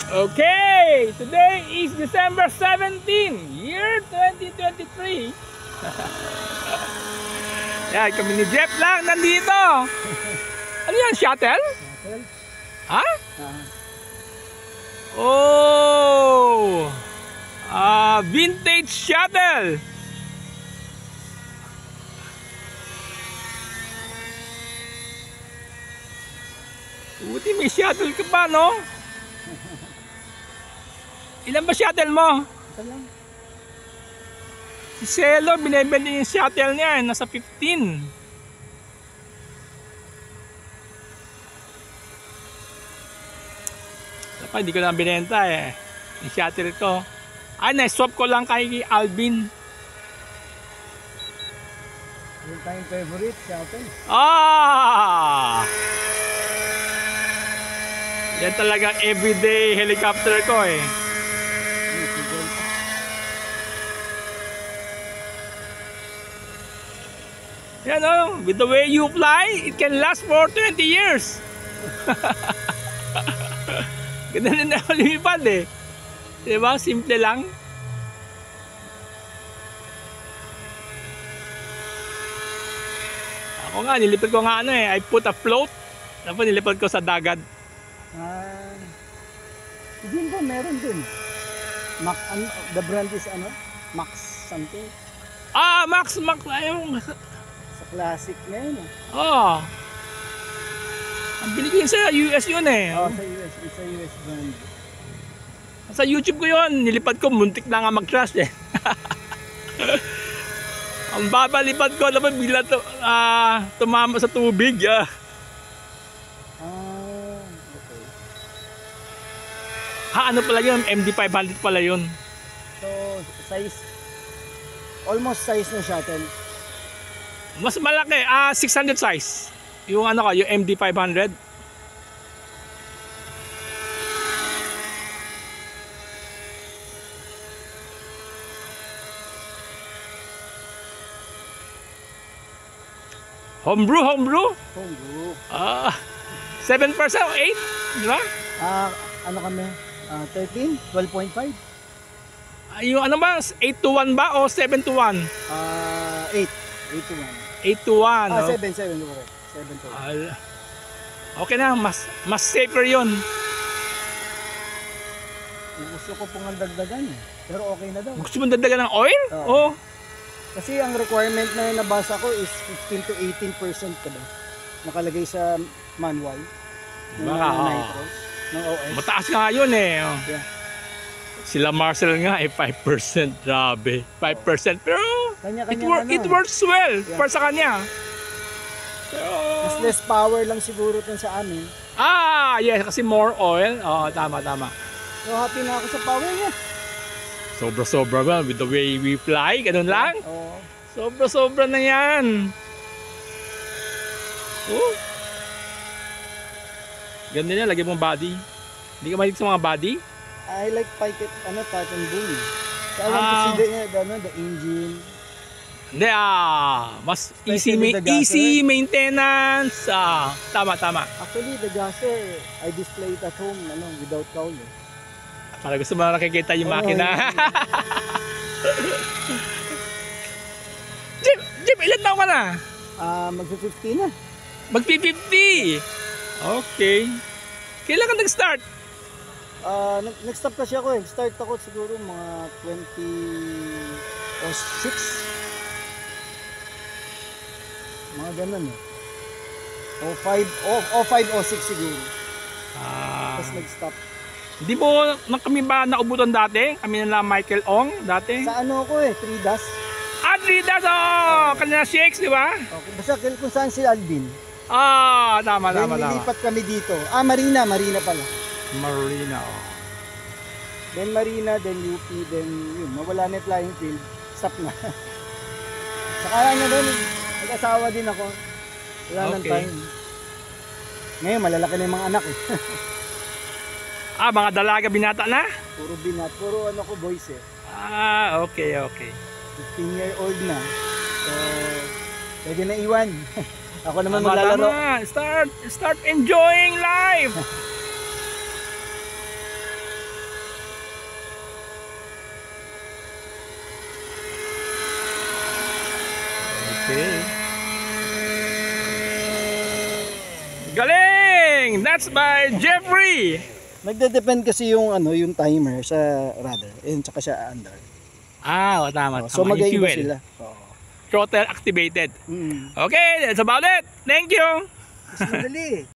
Okay, today is December 17, year 2023. Yan, kami ni Jeff lang nandito. Ano yan, shuttle? Ha? Oh, vintage shuttle. Buti may shuttle ka pa, no? Ilan ba shuttle mo? Ito lang. Si Celo, binibili yung shuttle niya, nasa 15. Saka hindi ko na binenta eh. Yung shuttle ko. Ay, na-swap ko lang kay Alvin. Yung tayong favorite shuttle. Ah! Yan talagang everyday helicopter ko eh. Yan o, with the way you fly, it can last for 20 years. Ganda na lumipad eh. Diba? Simple lang. Ako nga, nilipad ko nga ano eh. I put a float. Tapos nilipad ko sa dagat. Din po, meron din. The brand is ano? Max something. Ah, Max ayun. Sa classic na yun. Oh. Ang binigyan sa US yun eh. Oh, sa US. It's a US brand. Sa YouTube ko yun. Nilipad ko. Muntik na nga mag-crash eh. Ang babalipad ko. Dapat bigla tumama sa tubig. Okay. Ano pala yun? MD500 pala yun. So, size. Almost size na shuttle. Mas malaki. 600 size. Yung ano ka, yung MD500. Homebrew. Homebrew. 7% o 8? Di ba? Ano kami? 13? 12.5? Yung ano ba? 8 to 1 ba o 7 to 1? 8. 8 to 1. 8 to 1. 7 correct. 7 to 1. Okay na, mas safer yun. Gusto ko pong ang dagdagan eh. Pero okay na daw. Gusto mo dagdagan ng oil? Oo. Kasi ang requirement na nabasa ko is 15 to 18% ka ba? Nakalagay sa manual. Baka, nitros. Ng OS. Mataas nga yun eh. Yeah. Sila Marcel nga eh 5%. Grabe. 5%. Pero it works well para sa kanya. Pero, mas less power lang siguro dun sa amin. yes, kasi more oil. Oo, tama. So happy na ako sa power niya. Sobra ba with the way we fly? Ganun lang? Oo. Sobra na yan. Ganda niya, lagyan mong body. Hindi ka mahilig sa mga body? I like Python boom. So I want to see the engine. Hindi mas easy maintenance. Tama. Actually, the gasser, I display it at home without cowl. Para gusto mo nakikita yung makina. Jeep, ilan taon ka na? Mag-50 na. Mag-50. Okay. Kailan ka nag-start? Nag-stop kasi ako eh. Start ako siguro mga 2006. Mga ganun eh. 05, 06 siguro. Tapos nag-stop. Hindi mo kami ba naubutan dati? Kami nila Michael Ong dati? Sa ano ko eh, 3 Das. 3 Das! Kanina shakes, di ba? Okay. Basta kung saan si Alvin. Tama. Nilipat kami dito. Marina pala. Marina, Then Marina, then UP, then yun. Mawala na yung flying field. Stop na. Saka na doon, nag-asawa din ako. Wala nang time. Ngayon, malalaki na yung mga anak eh. Mga dalaga binata na? Puro binat. Puro boys eh. Okay. 15-year-old na. So, pwede na iwan. Ako naman maglalaro. Start enjoying life. Okay. Galing! That's by Jeffrey! Nagde-depend kasi yung ano, yung timer sa rudder, and saka sa under. Ah, tama. So tama. Yung magkaiba fuel. sila. Oo. Throttle activated. Mm. Okay, that's about it. Thank you! Mas madali.